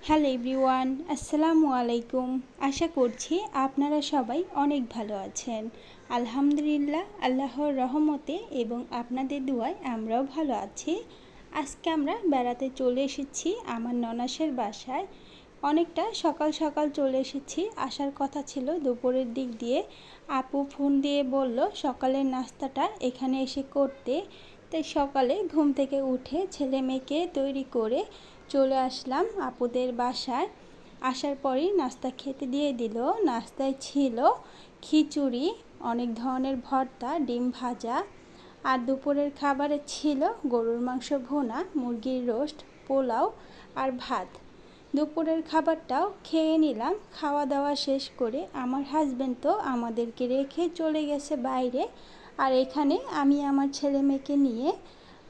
Hello everyone, আসসালামু আলাইকুম। আশা করছি আপনারা সবাই অনেক ভালো আছেন। আলহামদুলিল্লাহ, আল্লাহর রহমতে এবং আপনাদের দোয়ায় আমরাও ভালো আছি। আজকে আমরা বেড়াতে চলে এসেছি আমার ননাসের বাসায়। অনেকটা সকাল সকাল চলে এসেছি। আসার কথা ছিল দুপুরের দিক দিয়ে। আপু ফোন দিয়ে বলল সকালের নাস্তাটা এখানে এসে করতে। তাই সকালে ঘুম থেকে উঠে ছেলে মেয়েকে তৈরি করে চলে আসলাম আপুদের বাসায়। আসার পরই নাস্তা খেতে দিয়ে দিল। নাস্তায় ছিল খিচুড়ি, অনেক ধরনের ভর্তা, ডিম ভাজা, আর দুপুরের খাবারে ছিল গরুর মাংস ভুনা, মুরগির রোস্ট, পোলাও আর ভাত। দুপুরের খাবারটাও খেয়ে নিলাম। খাওয়া দাওয়া শেষ করে আমার হাজব্যান্ড তো আমাদেরকে রেখে চলে গেছে বাইরে। আর এখানে আমি আমার ছেলে মেয়েকে নিয়ে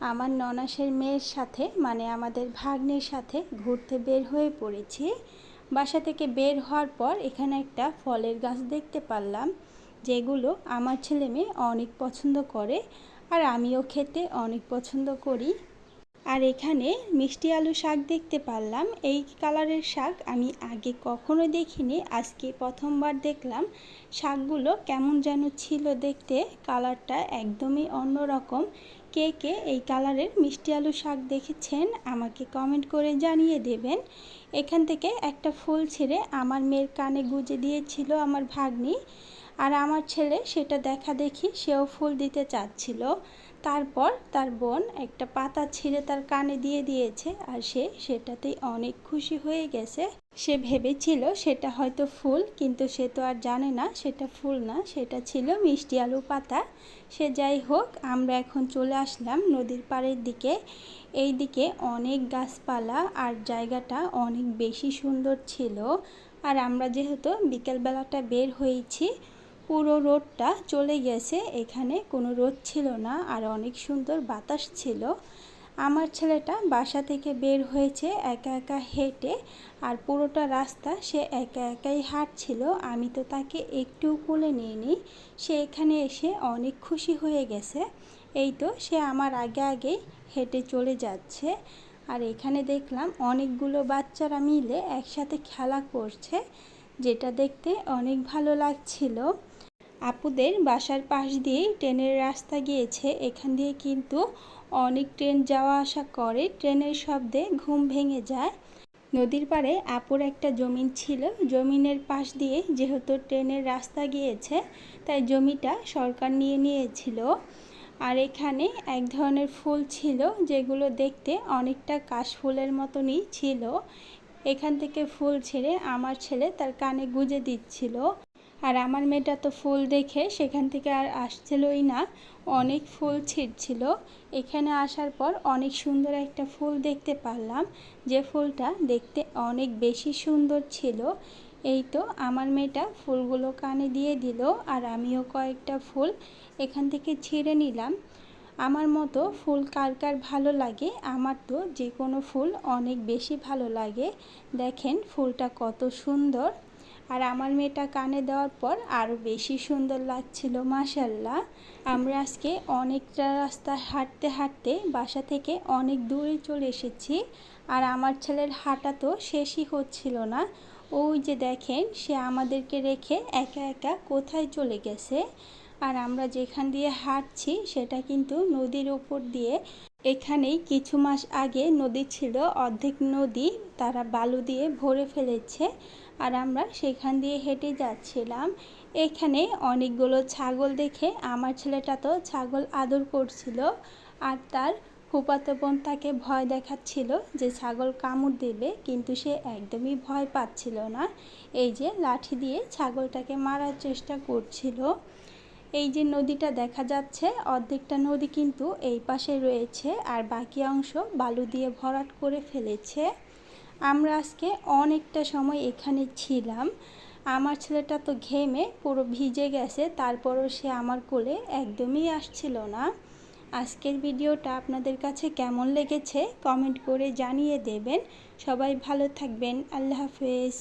আমার ননাসের মেয়ের সাথে মানে আমাদের ভাগ্নের সাথে ঘুরতে বের হয়ে পড়েছি। বাসা থেকে বের হওয়ার পর এখানে একটা ফলের গাছ দেখতে পারলাম, যেগুলো আমার ছেলে মেয়ে অনেক পছন্দ করে আর আমিও খেতে অনেক পছন্দ করি। আর এখানে মিষ্টি আলু শাক দেখতে পারলাম। এই কালারের শাক আমি আগে কখনো দেখিনি, আজকে প্রথমবার দেখলাম। শাকগুলো কেমন যেন ছিল দেখতে, কালারটা একদমই অন্যরকম। কে কে এই কালারের মিষ্টি আলু শাক দেখেছেন আমাকে কমেন্ট করে জানিয়ে দেবেন। এখান থেকে একটা ফুল ছিঁড়ে আমার মেয়ের কানে গুঁজে দিয়েছিল আমার ভাগ্নি, আর আমার ছেলে সেটা দেখা দেখি সেও ফুল দিতে চাচ্ছিল। তারপর তার বোন একটা পাতা ছিঁড়ে তার কানে দিয়ে দিয়েছে, আর সে সেটাতেই অনেক খুশি হয়ে গেছে। সে ভেবেছিল সেটা হয়তো ফুল, কিন্তু সে তো আর জানে না সেটা ফুল না, সেটা ছিল মিষ্টি আলু পাতা। সে যাই হোক, আমরা এখন চলে আসলাম নদীর পাড়ের দিকে। এই দিকে অনেক গাছপালা আর জায়গাটা অনেক বেশি সুন্দর ছিল। আর আমরা যেহেতু বিকেলবেলাটা বের হয়েছি, পুরো রোদটা চলে গেছে, এখানে কোনো রোদ ছিল না আর অনেক সুন্দর বাতাস ছিল। আমার ছেলেটা বাসা থেকে বের হয়েছে একা একা হেঁটে, আর পুরোটা রাস্তা সে একা একাই হাঁটছিল। আমি তো তাকে একটুও কোলে নিইনি। সে এখানে এসে অনেক খুশি হয়ে গেছে। এই তো সে আমার আগে আগে হেঁটে চলে যাচ্ছে। আর এখানে দেখলাম অনেকগুলো বাচ্চারা মিলে একসাথে খেলা করছে, যেটা দেখতে অনেক ভালো লাগছিল। আপুদের বাসার পাশ দিয়েই ট্রেনের রাস্তা গিয়েছে। এখান দিয়ে কিন্তু অনেক ট্রেন যাওয়া আসা করে। ট্রেনের শব্দে ঘুম ভেঙে যায়। নদীর পাড়ে আপুর একটা জমিন ছিল। জমিনের পাশ দিয়ে যেহেতু ট্রেনের রাস্তা গিয়েছে, তাই জমিটা সরকার নিয়ে নিয়েছিল। আর এখানে এক ধরনের ফুল ছিল, যেগুলো দেখতে অনেকটা কাশফুলের মতনই ছিল। এখান থেকে ফুল ছেড়ে আমার ছেলে তার কানে গুঁজে দিচ্ছিল। আর আমার মেয়েটা তো ফুল দেখে সেখান থেকে আর আসছিলই না, অনেক ফুল ছিঁড়ছিল। এখানে আসার পর অনেক সুন্দর একটা ফুল দেখতে পারলাম, যে ফুলটা দেখতে অনেক বেশি সুন্দর ছিল। এই তো আমার মেয়েটা ফুলগুলো কানে দিয়ে দিল, আর আমিও কয়েকটা ফুল এখান থেকে ছিঁড়ে নিলাম। আমার মতো ফুল কার কার ভালো লাগে? আমার তো যে কোনো ফুল অনেক বেশি ভালো লাগে। দেখেন ফুলটা কত সুন্দর। আর আমার মেয়েটা কানে দেওয়ার পর আরও বেশি সুন্দর লাগছিল, মাশাল্লাহ। আমরা আজকে অনেকটা রাস্তা হাঁটতে হাঁটতে বাসা থেকে অনেক দূরে চলে এসেছি। আর আমার ছেলের হাঁটা তো শেষই হচ্ছিল না। ওই যে দেখেন, সে আমাদেরকে রেখে একা একা কোথায় চলে গেছে। আর আমরা যেখান দিয়ে হাঁটছি সেটা কিন্তু নদীর উপর দিয়ে। এখানেই কিছু মাস আগে নদী ছিল, অর্ধেক নদী তারা বালু দিয়ে ভরে ফেলেছে। আর আমরা সেখান দিয়ে হেঁটে যাচ্ছিলাম। এখানে অনেকগুলো ছাগল দেখে আমার ছেলেটা তো ছাগল আদর করছিল, আর তার ফুফাতো বোন তাকে ভয় দেখাচ্ছিল যে ছাগল কামড় দেবে, কিন্তু সে একদমই ভয় পাচ্ছিল না। এই যে লাঠি দিয়ে ছাগলটাকে মারার চেষ্টা করছিল। এই যে নদীটা দেখা যাচ্ছে, অর্ধেকটা নদী কিন্তু এই পাশে রয়েছে, আর বাকি অংশ বালু দিয়ে ভরাট করে ফেলেছে। আমরা আজকে অনেকটা সময় এখানে ছিলাম। আমার ছেলেটা তো ঘেমে পুরো ভিজে গেছে, তারপরও সে আমার কোলে একদমই আসছিল না। আজকের ভিডিওটা আপনাদের কাছে কেমন লেগেছে কমেন্ট করে জানিয়ে দেবেন। সবাই ভালো থাকবেন। আল্লাহ হাফেজ।